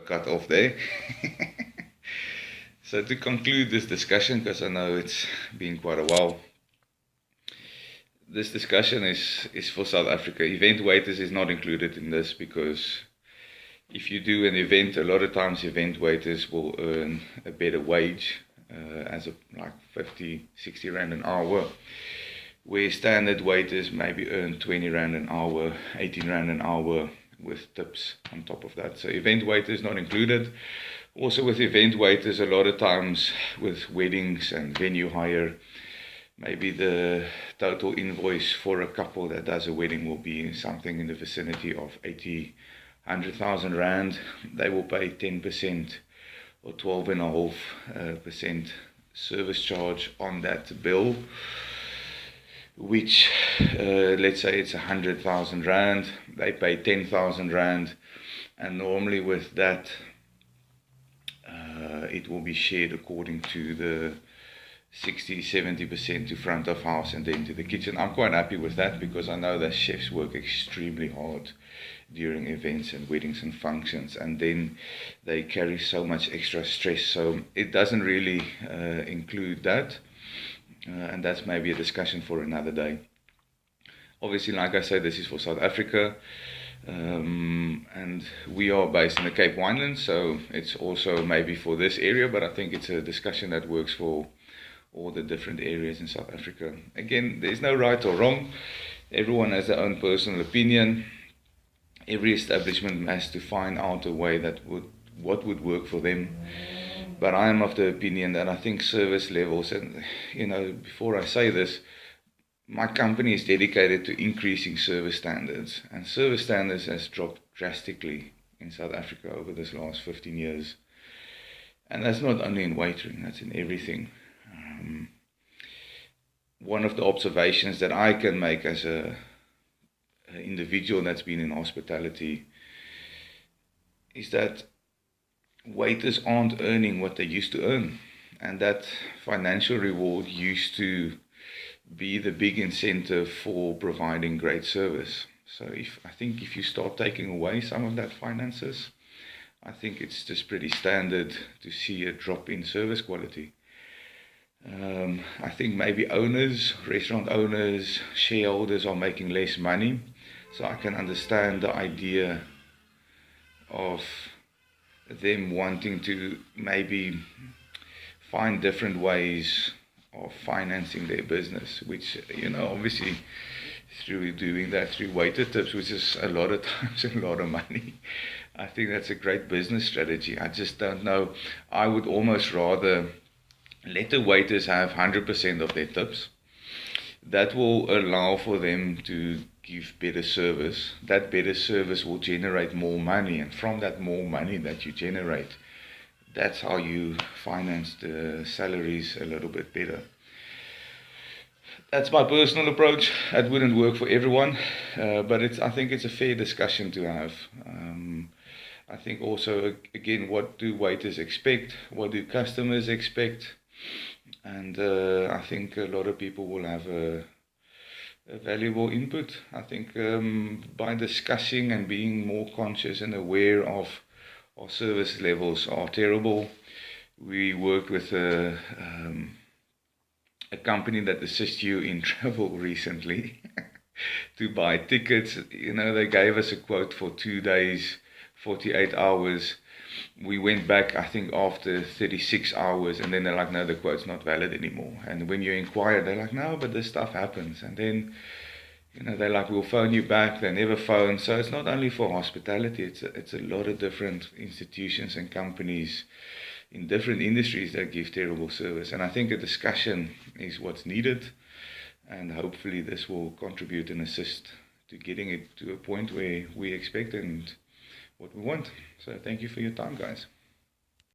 cut off there. So to conclude this discussion, because I know it's been quite a while, this discussion is for South Africa. Event waiters is not included in this because if you do an event, a lot of times event waiters will earn a better wage, like 50, 60 rand an hour, where standard waiters maybe earn 20 rand an hour, 18 rand an hour with tips on top of that. So event waiters not included. Also with event waiters, a lot of times with weddings and venue hire, maybe the total invoice for a couple that does a wedding will be something in the vicinity of 80, 100,000 rand. They will pay 10% or 12.5% service charge on that bill, which let's say it's 100,000 rand, they pay 10,000 rand, and normally with that it will be shared according to the 60-70% to front of house and then to the kitchen. I'm quite happy with that because I know that chefs work extremely hard during events and weddings and functions, and then they carry so much extra stress, so it doesn't really include that, and that's maybe a discussion for another day. Obviously, like I said, this is for South Africa, and we are based in the Cape Winelands, so it's also maybe for this area, but I think it's a discussion that works for all the different areas in South Africa. Again, there's no right or wrong. Everyone has their own personal opinion. Every establishment has to find out a way what would work for them. But I am of the opinion that I think service levels, and before I say this, my company is dedicated to increasing service standards, and service standards has dropped drastically in South Africa over this last 15 years. And that's not only in waitering, that's in everything. One of the observations that I can make as an individual that's been in hospitality is that waiters aren't earning what they used to earn, and that financial reward used to be the big incentive for providing great service. So I think if you start taking away some of that finances, I think it's just pretty standard to see a drop in service quality. I think maybe restaurant owners, shareholders are making less money, so I can understand the idea of them wanting to maybe find different ways of financing their business, which, obviously through doing that through waiter tips, which is a lot of times a lot of money. I think that's a great business strategy. I just don't know. I would almost rather let the waiters have 100% of their tips. That will allow for them to give better service. That better service will generate more money, and from that more money that you generate, that's how you finance the salaries a little bit better. That's my personal approach. It wouldn't work for everyone, but I think it's a fair discussion to have. I think also, again, what do waiters expect? What do customers expect? And I think a lot of people will have a valuable input. I think by discussing and being more conscious and aware of our service levels are terrible. We worked with a company that assists you in travel recently to buy tickets. They gave us a quote for 2 days, 48 hours. We went back, I think, after 36 hours, and then they're like, no, the quote's not valid anymore. And when you inquire, they're like, no, but this stuff happens. And then, they're like, we'll phone you back. They never phone. So it's not only for hospitality, it's a lot of different institutions and companies in different industries that give terrible service. And I think a discussion is what's needed, and hopefully this will contribute and assist to getting it to a point where we expect and what we want. So thank you for your time, guys.